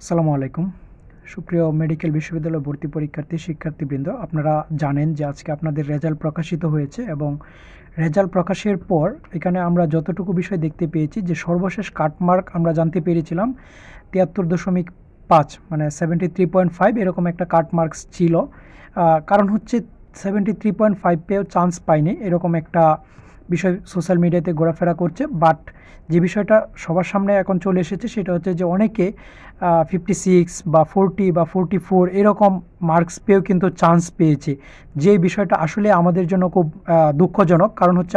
আসসালামু আলাইকুম। সুপ্রিয় মেডিকেল বিশ্ববিদ্যালয় ভর্তি শিক্ষার্থীবৃন্দ, আপনারা জানেন যে আজকে আপনাদের রেজাল্ট প্রকাশিত হয়েছে এবং রেজাল্ট প্রকাশের পর এখানে আমরা যতটুকু বিষয় দেখতে পেয়েছি যে সর্বশেষ কাটমার্ক আমরা জানতে পেরেছিলাম 73.5 মানে 73.5 এরকম একটা কাটমার্কস ছিল। কারণ হচ্ছে 73.5 পেয়েও চান্স পাইনি এরকম একটা বিষয় সোশ্যাল মিডিয়াতে ঘোরাফেরা করছে। বাট যে বিষয়টা সবার সামনে এখন চলে এসেছে সেটা হচ্ছে যে অনেকে 56 বা 40 বা 44 এরকম মার্কস পেয়েও কিন্তু চান্স পেয়েছে, যে বিষয়টা আসলে আমাদের জন্য খুব দুঃখজনক। কারণ হচ্ছে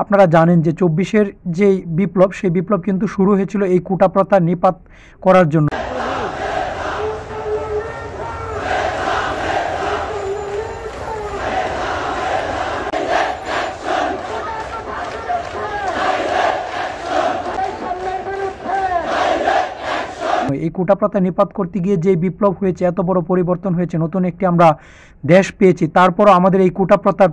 আপনারা জানেন যে 24-এর যেই বিপ্লব, সেই বিপ্লব কিন্তু শুরু হয়েছিল এই কোটা প্রথা নিপাত করার জন্য। এই কোটা প্রথা নিপাত করতে গিয়ে যে বিপ্লব হয়েছে, এত বড় পরিবর্তন হয়েছে, নতুন একটি আমরা দেশ পেয়েছি, তারপরও আমাদের এই কোটা প্রথা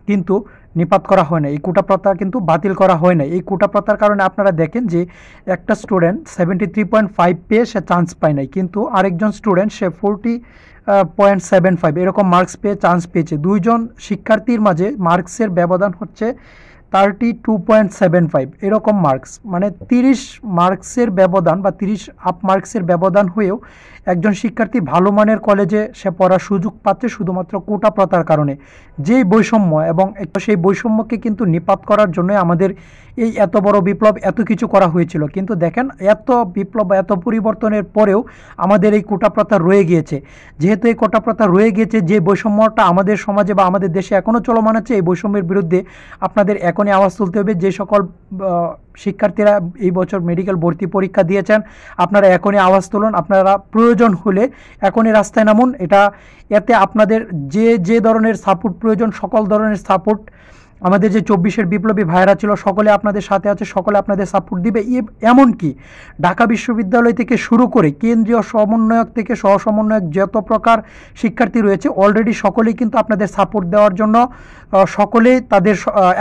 কিন্তু নিপাত করা হয় না, এই কোটা প্রথা কিন্তু বাতিল করা হয় না। এই কোটা প্রথার কারণে আপনারা দেখেন যে একটা স্টুডেন্ট 73.5 পেয়ে সে চান্স পায় নাই, কিন্তু আরেকজন স্টুডেন্ট সে 40.75 এরকম মার্কস পেয়ে চান্স পেয়েছে। দুইজন শিক্ষার্থীর মাঝে মার্কসের ব্যবধান হচ্ছে 32.75 এরকম মার্কস, মানে 30 মার্কসের ব্যবধান বা 30 আপ মার্কসের ব্যবধান হয়েও একজন শিক্ষার্থী ভালো মানের কলেজে সে পড়ার সুযোগ পাচ্ছে শুধুমাত্র কোটা প্রথার কারণে। যেই বৈষম্য এবং সেই বৈষম্যকে কিন্তু নিপাত করার জন্য আমাদের এই এত বড় বিপ্লব, এত কিছু করা হয়েছিল। কিন্তু দেখেন, এত বিপ্লব এত পরিবর্তনের পরেও আমাদের এই কোটা প্রথা রয়ে গিয়েছে। যেহেতু এই কোটা প্রথা রয়ে গিয়েছে, যে বৈষম্যটা আমাদের সমাজে বা আমাদের দেশে এখনও চলমান আছে, এই বৈষম্যের বিরুদ্ধে আপনাদের এখনই আওয়াজ তুলতে হবে। যে সকল শিক্ষার্থীরা এই বছর মেডিকেল ভর্তি পরীক্ষা দিয়েছেন, আপনারা এখনই আওয়াজ তুলুন। আপনারা প্রয়োজন হলে এখনই রাস্তায় নামুন। এতে আপনাদের যে ধরনের সাপোর্ট প্রয়োজন, সকল ধরনের সাপোর্ট আমাদের যে 24-এর বিপ্লবী ভাইয়েরা ছিল, সকলে আপনাদের সাথে আছে, সকলে আপনাদের সাপোর্ট দিবে। এমনকি ঢাকা বিশ্ববিদ্যালয় থেকে শুরু করে কেন্দ্রীয় সমন্বয়ক থেকে সহ সমন্বয়ক যত প্রকার শিক্ষার্থী রয়েছে, অলরেডি সকলেই কিন্তু আপনাদের সাপোর্ট দেওয়ার জন্য সকলেই তাদের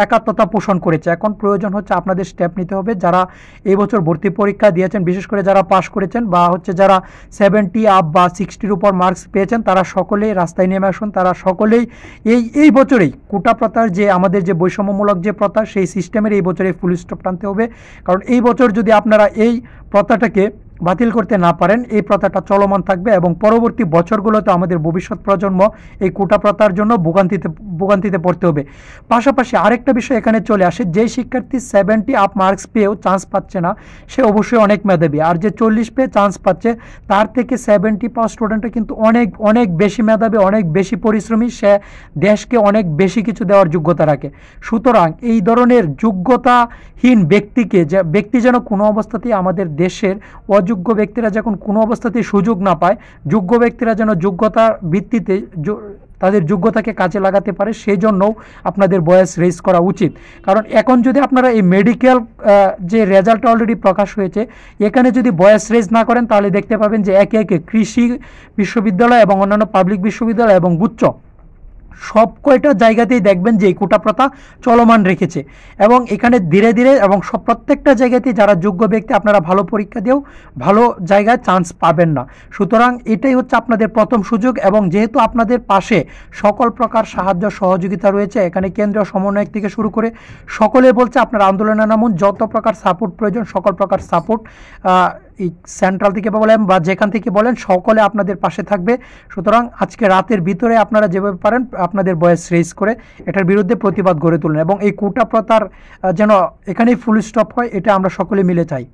একাত্মতা পোষণ করেছে। এখন প্রয়োজন হচ্ছে আপনাদের স্টেপ নিতে হবে। যারা এই বছর ভর্তি পরীক্ষা দিয়েছেন, বিশেষ করে যারা পাশ করেছেন বা হচ্ছে যারা 70 আপ বা 60-র উপর মার্কস পেয়েছেন, তারা সকলেই রাস্তায় নেমে আসুন। তারা সকলেই এই বছরেই কোটা প্রথার যে আমাদের যে বৈষম্যমূলক যে প্রথা, সেই সিস্টেমের এই বছরে ফুল স্টপ টানতে হবে। কারণ এই বছর যদি আপনারা এই প্রথাটাকে বাতিল করতে না পারেন, এই প্রথাটা চলমান থাকবে এবং পরবর্তী বছরগুলোতে আমাদের ভবিষ্যৎ প্রজন্ম এই কোটা প্রথার জন্য ভোগান্তিতে পড়তে হবে। পাশাপাশি আরেকটা বিষয় এখানে চলে আসে, যে শিক্ষার্থী 70 আপ মার্কস পেয়েও চান্স পাচ্ছে না, সে অবশ্যই অনেক মেধাবী। আর যে 40 পেয়ে চান্স পাচ্ছে, তার থেকে 70 পাওয়া স্টুডেন্টরা কিন্তু অনেক অনেক বেশি মেধাবী, অনেক বেশি পরিশ্রমী, সে দেশকে অনেক বেশি কিছু দেওয়ার যোগ্যতা রাখে। সুতরাং এই ধরনের যোগ্যতাহীন ব্যক্তি যেন কোনো অবস্থাতেই আমাদের দেশের অযোগ্য ব্যক্তিরা যখন কোনো অবস্থাতেই সুযোগ না পায়, যোগ্য ব্যক্তিরা যেন যোগ্যতার ভিত্তিতে তাদের যোগ্যতাকে কাজে লাগাতে পারে, সেই জন্যও আপনাদের ভয়েস রেজ করা উচিত। কারণ এখন যদি আপনারা এই মেডিকেল যে রেজাল্ট অলরেডি প্রকাশ হয়েছে, এখানে যদি ভয়েস রেজ না করেন, তাহলে দেখতে পাবেন যে একে একে কৃষি বিশ্ববিদ্যালয় এবং অন্যান্য পাবলিক বিশ্ববিদ্যালয় এবং গুচ্ছ সব কয়টা জায়গাতেই দেখবেন যে এই কোটা প্রথা চলমান রেখেছে। এবং এখানে ধীরে ধীরে এবং প্রত্যেকটা জায়গাতেই যারা যোগ্য ব্যক্তি, আপনারা ভালো পরীক্ষা দিয়েও ভালো জায়গায় চান্স পাবেন না। সুতরাং এটাই হচ্ছে আপনাদের প্রথম সুযোগ। এবং যেহেতু আপনাদের পাশে সকল প্রকার সাহায্য সহযোগিতা রয়েছে, এখানে কেন্দ্রীয় সমন্বয়ক থেকে শুরু করে সকলে বলছে আপনারা আন্দোলনে নামুন, যত প্রকার সাপোর্ট প্রয়োজন সকল প্রকার সাপোর্ট এই সেন্ট্রাল থেকে বলেন বা যেখান থেকে বলেন, সকলে আপনাদের পাশে থাকবে। সুতরাং আজকে রাতের ভিতরে আপনারা যেভাবে পারেন আপনাদের ভয়েস রেজ করে এটার বিরুদ্ধে প্রতিবাদ গড়ে তুলুন এবং এই কোটা প্রথার যেন এখানেই ফুল স্টপ হয়, এটা আমরা সকলে মিলে চাই।